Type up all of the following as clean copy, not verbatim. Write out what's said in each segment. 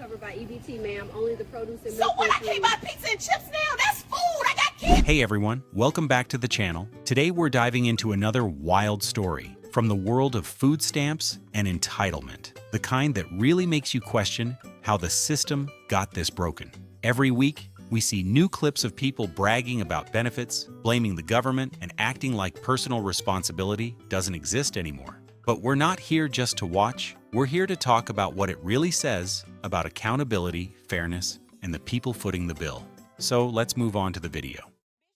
covered by EBT, ma'am. Only the produce and So milk. what? I can't buy pizza and chips now? That's food. I got kids. Hey everyone, welcome back to the channel. Today we're diving into another wild story from the world of food stamps and entitlement, the kind that really makes you question how the system got this broken. Every week, we see new clips of people bragging about benefits, blaming the government, and acting like personal responsibility doesn't exist anymore. But we're not here just to watch. We're here to talk about what it really says about accountability, fairness, and the people footing the bill. So let's move on to the video.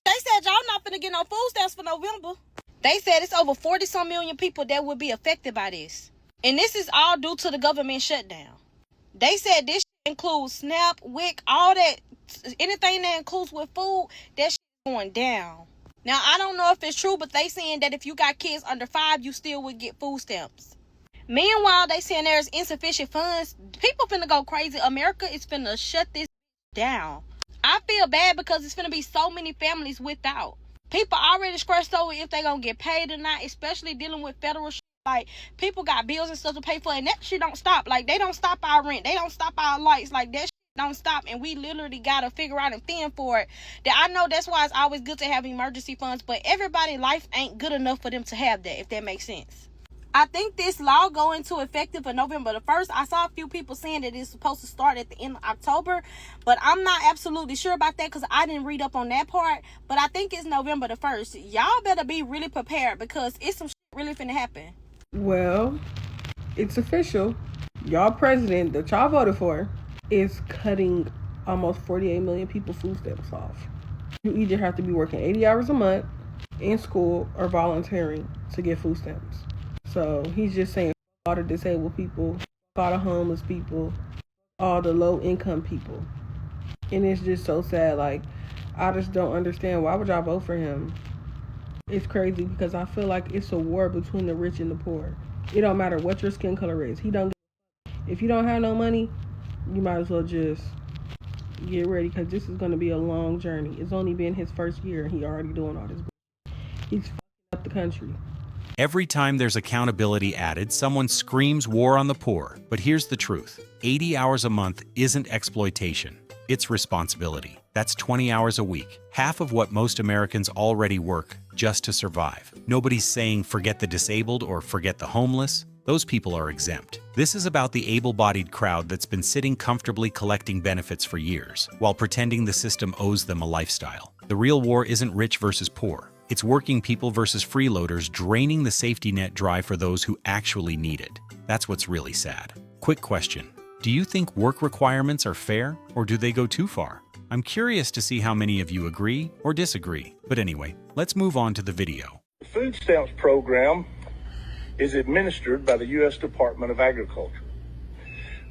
They said y'all not finna get no food stamps for November. They said it's over 40-some million people that would be affected by this. And this is all due to the government shutdown. They said this includes SNAP, WIC, all that, anything that includes with food, that shit going down. Now, I don't know if it's true, but they saying that if you got kids under 5, you still would get food stamps. Meanwhile, they saying there's insufficient funds. People finna go crazy. America is finna shut this down. I feel bad because it's finna be so many families without. People already stressed over if they gonna get paid or not, especially dealing with federal shit. Like, people got bills and stuff to pay for, and that shit don't stop. Like, they don't stop our rent. They don't stop our lights. Like, that shit don't stop, and we literally gotta figure out and fend for it. That I know that's why it's always good to have emergency funds, but everybody's life ain't good enough for them to have that, if that makes sense. I think this law go into effective for November the 1st. I saw a few people saying that it's supposed to start at the end of October, but I'm not absolutely sure about that because I didn't read up on that part. But I think it's November the 1st. Y'all better be really prepared because it's some shit really finna happen. Well, it's official. Y'all president that y'all voted for is cutting almost 48 million people food stamps off. You either have to be working 80 hours a month in school or volunteering to get food stamps. So he's just saying all the disabled people, all the homeless people, all the low income people. And it's just so sad. Like, I just don't understand. Why would y'all vote for him? It's crazy because I feel like it's a war between the rich and the poor. It don't matter what your skin color is. If you don't have no money, you might as well just get ready because this is going to be a long journey. It's only been his first year and he already doing all this. He's fucking up the country. Every time there's accountability added, someone screams war on the poor. But here's the truth. 80 hours a month isn't exploitation. It's responsibility. That's 20 hours a week, half of what most Americans already work just to survive. Nobody's saying forget the disabled or forget the homeless. Those people are exempt. This is about the able-bodied crowd that's been sitting comfortably collecting benefits for years, while pretending the system owes them a lifestyle. The real war isn't rich versus poor. It's working people versus freeloaders draining the safety net dry for those who actually need it. That's what's really sad. Quick question. Do you think work requirements are fair, or do they go too far? I'm curious to see how many of you agree or disagree. But anyway, let's move on to the video. The food stamps program is administered by the U.S. Department of Agriculture.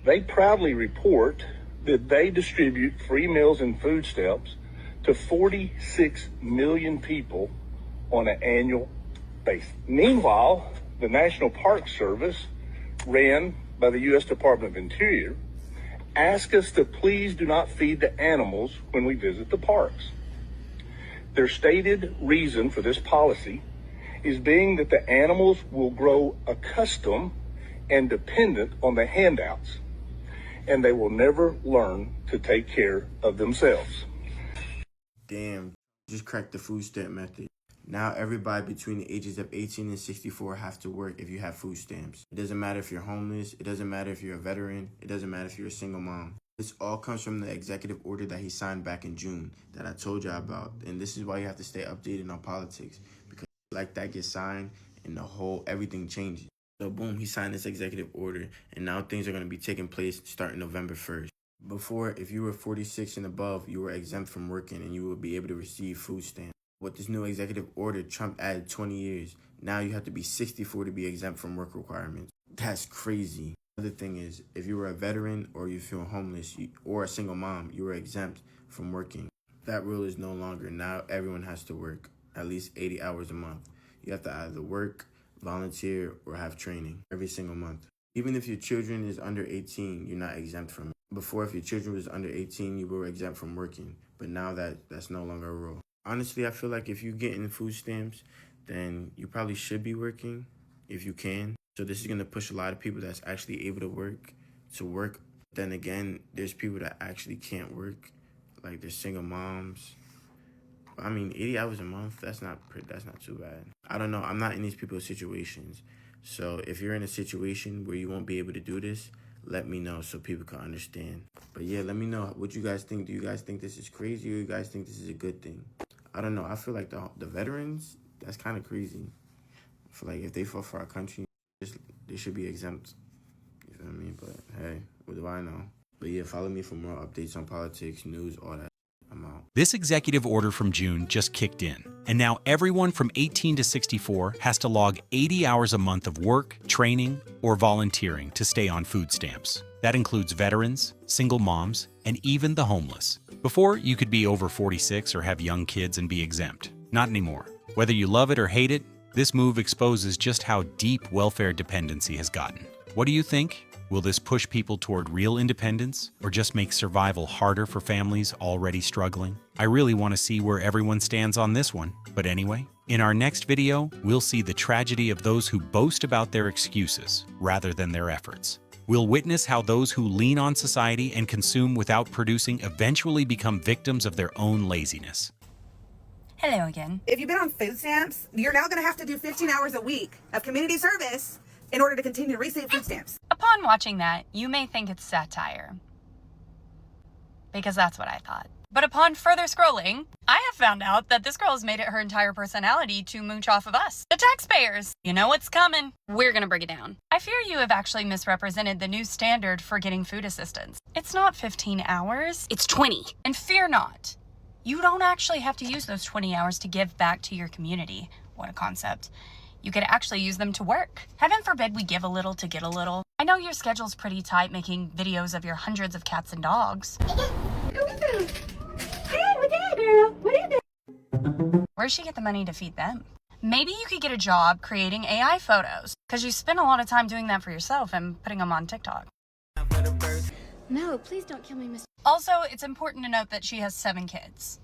They proudly report that they distribute free meals and food stamps to 46 million people on an annual basis. Meanwhile, the National Park Service, ran by the U.S. Department of Interior, ask us to please do not feed the animals when we visit the parks. Their stated reason for this policy is being that the animals will grow accustomed and dependent on the handouts, and they will never learn to take care of themselves. Damn, just cracked the food stamp method. Now everybody between the ages of 18 and 64 have to work if you have food stamps. It doesn't matter if you're homeless. It doesn't matter if you're a veteran. It doesn't matter if you're a single mom. This all comes from the executive order that he signed back in June that I told y'all about. And this is why you have to stay updated on politics, because like that gets signed and everything changes. So boom, he signed this executive order and now things are going to be taking place starting November 1st. Before, if you were 46 and above, you were exempt from working and you would be able to receive food stamps. With this new executive order, Trump added 20 years. Now you have to be 64 to be exempt from work requirements. That's crazy. Another thing is, if you were a veteran or you feel homeless or a single mom, you were exempt from working. That rule is no longer. Now everyone has to work at least 80 hours a month. You have to either work, volunteer, or have training every single month. Even if your children is under 18, you're not exempt from it. Before, if your children was under 18, you were exempt from working. But now that's no longer a rule. Honestly, I feel like if you get in food stamps, then you probably should be working if you can. So this is going to push a lot of people that's actually able to work then again, there's people that actually can't work, like there's single moms. I mean, 80 hours a month, that's not too bad. I don't know. I'm not in these people's situations. So if you're in a situation where you won't be able to do this, let me know so people can understand. But yeah, let me know what you guys think. Do you guys think this is crazy, or you guys think this is a good thing? I don't know. I feel like the veterans, that's kind of crazy. I feel like if they fought for our country, they should be exempt. You feel me? But hey, what do I know? But yeah, follow me for more updates on politics, news, all that. I'm out. This executive order from June just kicked in, and now everyone from 18 to 64 has to log 80 hours a month of work, training, or volunteering to stay on food stamps. That includes veterans, single moms, and even the homeless. Before, you could be over 46 or have young kids and be exempt. Not anymore. Whether you love it or hate it, this move exposes just how deep welfare dependency has gotten. What do you think? Will this push people toward real independence, or just make survival harder for families already struggling? I really want to see where everyone stands on this one. But anyway, in our next video, we'll see the tragedy of those who boast about their excuses rather than their efforts. We'll witness how those who lean on society and consume without producing eventually become victims of their own laziness. Hello again. If you've been on food stamps, you're now going to have to do 15 hours a week of community service in order to continue to receive food stamps. Upon watching that, you may think it's satire, because that's what I thought. But upon further scrolling, I have found out that this girl has made it her entire personality to mooch off of us, the taxpayers. You know what's coming. We're gonna break it down. I fear you have actually misrepresented the new standard for getting food assistance. It's not 15 hours, it's 20. And fear not, you don't actually have to use those 20 hours to give back to your community. What a concept. You could actually use them to work. Heaven forbid we give a little to get a little. I know your schedule's pretty tight making videos of your hundreds of cats and dogs. Where'd she get the money to feed them? Maybe you could get a job creating AI photos, because you spend a lot of time doing that for yourself and putting them on TikTok. No, please don't kill me, Mr. Also, it's important to note that she has 7 kids.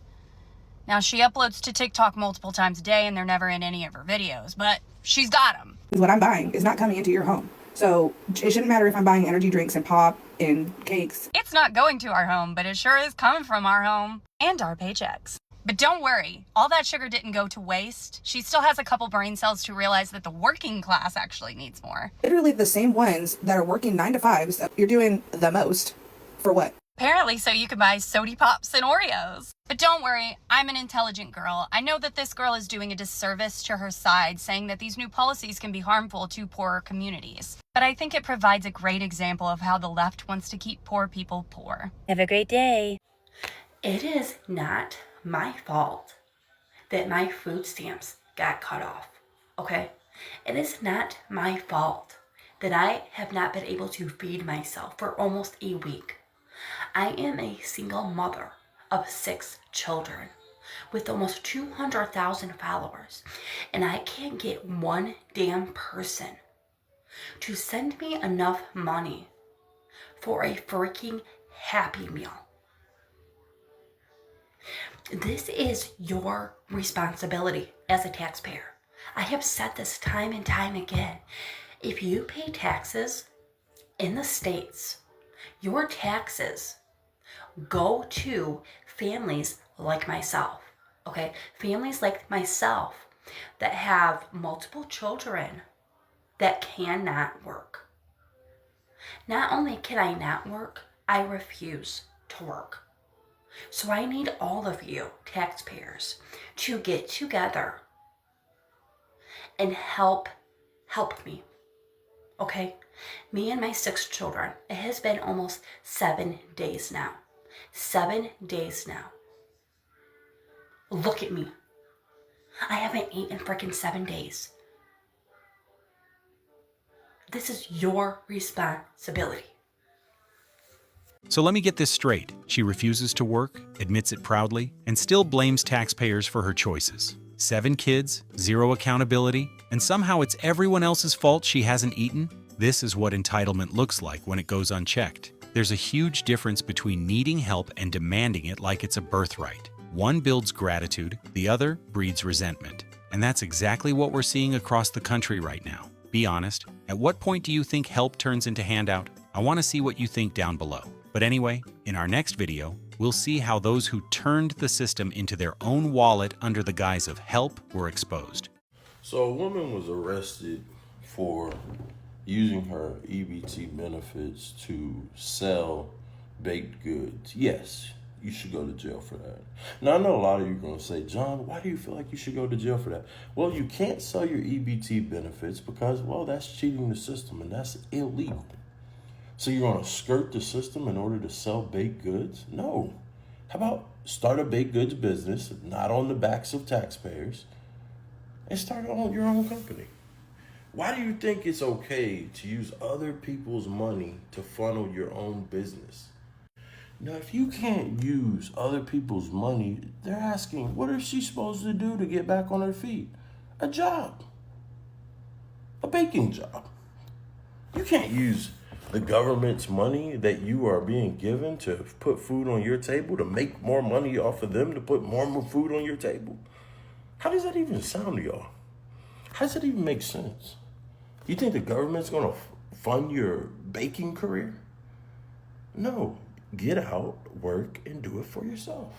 Now, she uploads to TikTok multiple times a day and they're never in any of her videos, but she's got them. What I'm buying is not coming into your home. So it shouldn't matter if I'm buying energy drinks and pop and cakes. It's not going to our home, but it sure is coming from our home and our paychecks. But don't worry, all that sugar didn't go to waste. She still has a couple brain cells to realize that the working class actually needs more. Literally the same ones that are working 9 to 5s, you're doing the most. For what? Apparently so you can buy Sody Pops and Oreos. But don't worry, I'm an intelligent girl. I know that this girl is doing a disservice to her side, saying that these new policies can be harmful to poorer communities. But I think it provides a great example of how the left wants to keep poor people poor. Have a great day. It is not my fault that my food stamps got cut off, okay? It is not my fault that I have not been able to feed myself for almost a week. I am a single mother of 6 children with almost 200,000 followers, and I can't get one damn person to send me enough money for a freaking Happy Meal. This is your responsibility as a taxpayer. I have said this time and time again. If you pay taxes in the States, your taxes go to families like myself, okay? Families like myself that have multiple children that cannot work. Not only can I not work, I refuse to work. So I need all of you taxpayers to get together and help me, okay? Me and my 6 children, it has been almost 7 days now. 7 days now. Look at me. I haven't eaten freaking 7 days. This is your responsibility. So let me get this straight. She refuses to work, admits it proudly, and still blames taxpayers for her choices. 7 kids, 0 accountability, and somehow it's everyone else's fault she hasn't eaten? This is what entitlement looks like when it goes unchecked. There's a huge difference between needing help and demanding it like it's a birthright. One builds gratitude, the other breeds resentment. And that's exactly what we're seeing across the country right now. Be honest, at what point do you think help turns into handout? I want to see what you think down below. But anyway, in our next video, we'll see how those who turned the system into their own wallet under the guise of help were exposed. So a woman was arrested for using her EBT benefits to sell baked goods. Yes, you should go to jail for that. Now, I know a lot of you are going to say, John, why do you feel like you should go to jail for that? Well, you can't sell your EBT benefits because, well, that's cheating the system and that's illegal. So you're going to skirt the system in order to sell baked goods? No. How about start a baked goods business, not on the backs of taxpayers, and start your own company? Why do you think it's okay to use other people's money to funnel your own business? Now, if you can't use other people's money, they're asking, what is she supposed to do to get back on her feet? A job. A baking job. You can't use the government's money that you are being given to put food on your table, to make more money off of them, to put more food on your table. How does that even sound to y'all? How does that even make sense? You think the government's going to fund your baking career? No. Get out, work, and do it for yourself.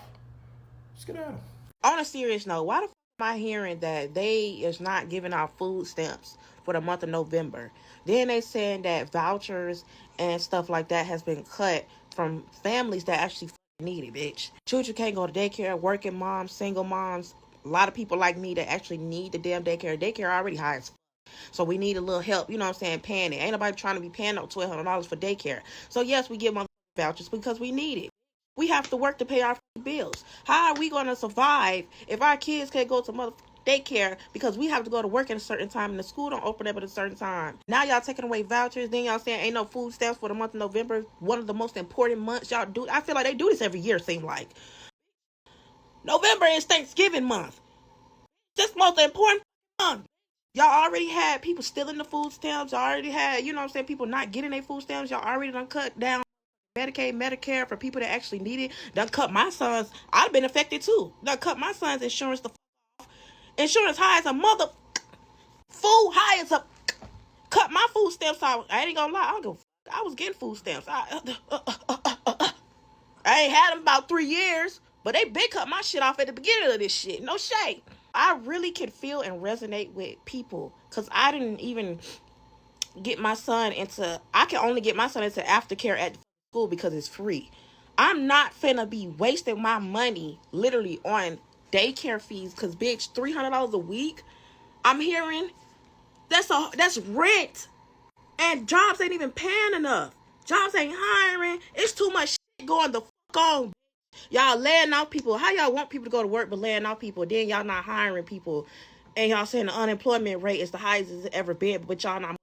Let's get out. On a serious note, why the f am I hearing that they is not giving out food stamps for the month of November? Then they saying that vouchers and stuff like that has been cut from families that actually need it, bitch. Children can't go to daycare, working moms, single moms, a lot of people like me that actually need the damn daycare. Daycare already high as f. So we need a little help, you know what I'm saying, paying it. Ain't nobody trying to be paying no $1,200 for daycare. So yes, we give vouchers because we need it. We have to work to pay our bills. How are we going to survive if our kids can't go to daycare because we have to go to work at a certain time and the school don't open up at a certain time? Now y'all taking away vouchers, then y'all saying ain't no food stamps for the month of November, one of the most important months y'all do. I feel like they do this every year, seem like. November is Thanksgiving month. This most important month. Y'all already had people stealing the food stamps. Y'all already had, you know what I'm saying, people not getting their food stamps. Y'all already done cut down Medicaid, Medicare for people that actually need it. Done cut my son's. I've been affected too. Done cut my son's insurance the off. Insurance high as a mother. Food high as a. Cut my food stamps out. I ain't gonna lie. I don't give a f. I was getting food stamps. I ain't had them about 3 years, but they been cut my shit off at the beginning of this shit. No shade. I really can feel and resonate with people because I didn't even get my son into. I can only get my son into aftercare at school because it's free. I'm not finna be wasting my money literally on daycare fees because bitch, $300 a week. I'm hearing that's rent, and jobs ain't even paying enough. Jobs ain't hiring. It's too much shit going the fuck on. Y'all laying out people. How y'all want people to go to work but laying out people? Then y'all not hiring people, and y'all saying the unemployment rate is the highest it's ever been, but y'all not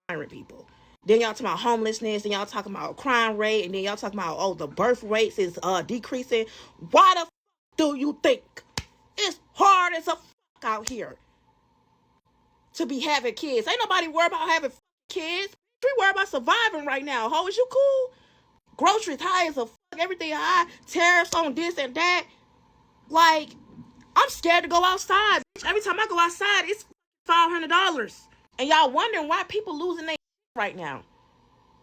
hiring people. Then y'all talking about homelessness, and y'all talking about crime rate, and then y'all talking about, oh, the birth rates is decreasing. Why the f do you think it's hard as a f out here to be having kids? Ain't nobody worried about having kids. We worried about surviving right now. Ho, is you cool? Groceries high as a f, everything high. Tariffs on this and that. Like, I'm scared to go outside. Every time I go outside, it's $500. And y'all wondering why people losing their right now.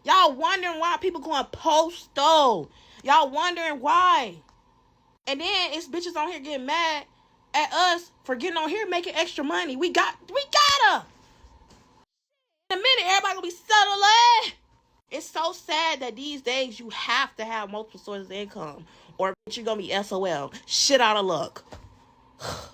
Y'all wondering why people going postal. Y'all wondering why. And then it's bitches on here getting mad at us for getting on here making extra money. We gotta. In a minute, everybody gonna be settling. It's so sad that these days you have to have multiple sources of income, or you're gonna be SOL. Shit out of luck.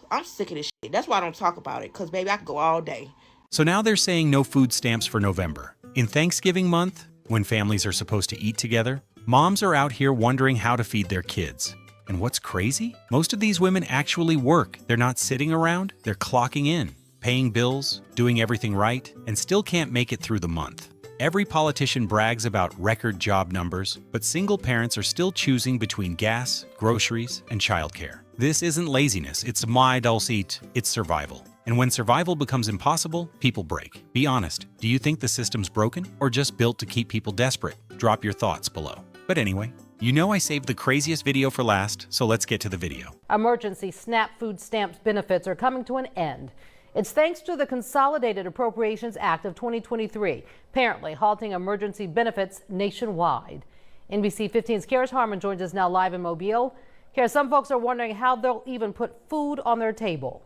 I'm sick of this shit. That's why I don't talk about it, because baby, I could go all day. So now they're saying no food stamps for November. In Thanksgiving month, when families are supposed to eat together, moms are out here wondering how to feed their kids. And what's crazy? Most of these women actually work. They're not sitting around, they're clocking in, paying bills, doing everything right, and still can't make it through the month. Every politician brags about record job numbers, but single parents are still choosing between gas, groceries, and childcare. This isn't laziness, it's my dulcet, it's survival. And when survival becomes impossible, people break. Be honest, do you think the system's broken or just built to keep people desperate? Drop your thoughts below. But anyway, you know I saved the craziest video for last, so let's get to the video. Emergency SNAP food stamps benefits are coming to an end. It's thanks to the Consolidated Appropriations Act of 2023, apparently halting emergency benefits nationwide. NBC 15's Karis Harmon joins us now live in Mobile. Karis, some folks are wondering how they'll even put food on their table.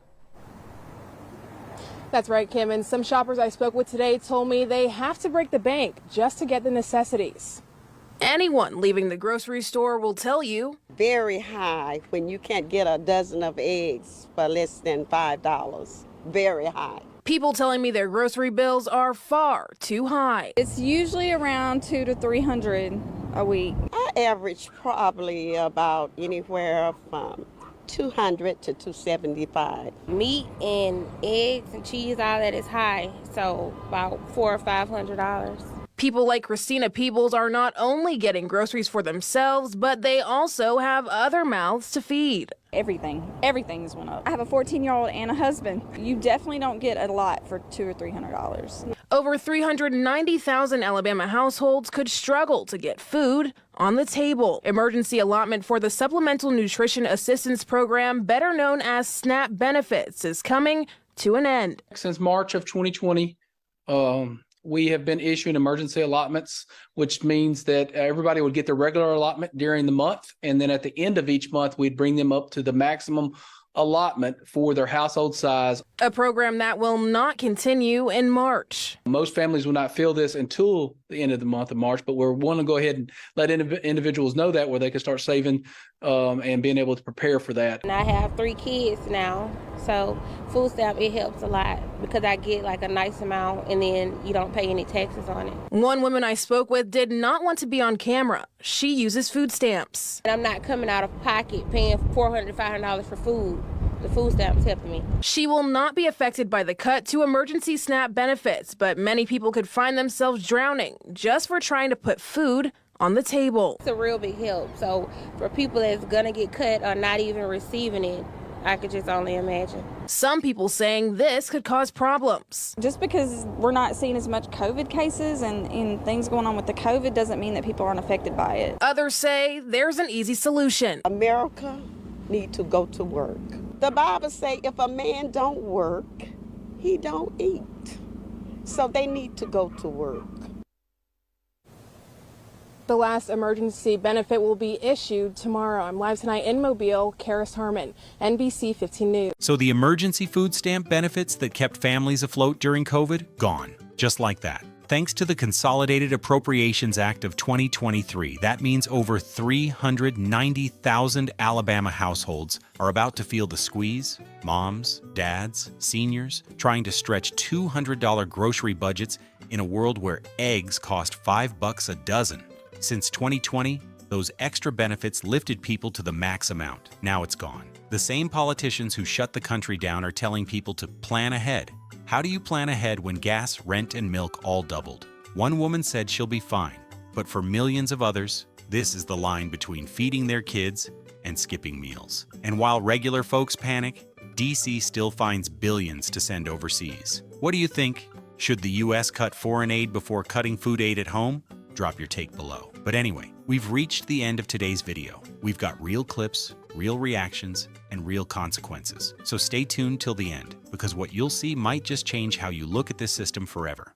That's right, Kim, and some shoppers I spoke with today told me they have to break the bank just to get the necessities. Anyone leaving the grocery store will tell you. Very high when you can't get a dozen of eggs for less than $5. Very high. People telling me their grocery bills are far too high. It's usually around $200 to $300 a week. I average probably about anywhere from $200 to $275. Meat and eggs and cheese, all that is high, so about $400 or $500. People like Christina Peebles are not only getting groceries for themselves, but they also have other mouths to feed. Everything's went up. I have a 14-year-old and a husband. You definitely don't get a lot for $200 or $300. Over 390,000 Alabama households could struggle to get food on the table. Emergency allotment for the Supplemental Nutrition Assistance Program, better known as SNAP benefits, is coming to an end. Since March of 2020, we have been issuing emergency allotments, which means that everybody would get their regular allotment during the month. And then at the end of each month, we'd bring them up to the maximum allotment for their household size. A program that will not continue in March. Most families will not feel this until the end of the month of March, but we're want to go ahead and let individuals know that where they can start saving and being able to prepare for that. And I have 3 kids now, so food stamp, it helps a lot because I get like a nice amount and then you don't pay any taxes on it. One woman I spoke with did not want to be on camera. She uses food stamps. And I'm not coming out of pocket paying $400 to $500 for food. The food stamps helping me. She will not be affected by the cut to emergency SNAP benefits, but many people could find themselves drowning just for trying to put food on the table. It's a real big help. So for people that's gonna get cut or not even receiving it, I could just only imagine. Some people saying this could cause problems. Just because we're not seeing as much COVID cases and things going on with the COVID doesn't mean that people aren't affected by it. Others say there's an easy solution. America need to go to work. The Bible say if a man don't work, he don't eat. So they need to go to work. The last emergency benefit will be issued tomorrow. I'm live tonight in Mobile, Karis Harmon, NBC 15 News. So the emergency food stamp benefits that kept families afloat during COVID, gone. Just like that. Thanks to the Consolidated Appropriations Act of 2023, that means over 390,000 Alabama households are about to feel the squeeze. Moms, dads, seniors, trying to stretch $200 grocery budgets in a world where eggs cost $5 a dozen. Since 2020, those extra benefits lifted people to the max amount. Now it's gone. The same politicians who shut the country down are telling people to plan ahead. How do you plan ahead when gas, rent, and milk all doubled? One woman said she'll be fine, but for millions of others, this is the line between feeding their kids and skipping meals. And while regular folks panic, DC still finds billions to send overseas. What do you think? Should the US cut foreign aid before cutting food aid at home? Drop your take below. But anyway, we've reached the end of today's video. We've got real clips, real reactions, and real consequences. So stay tuned till the end, because what you'll see might just change how you look at this system forever.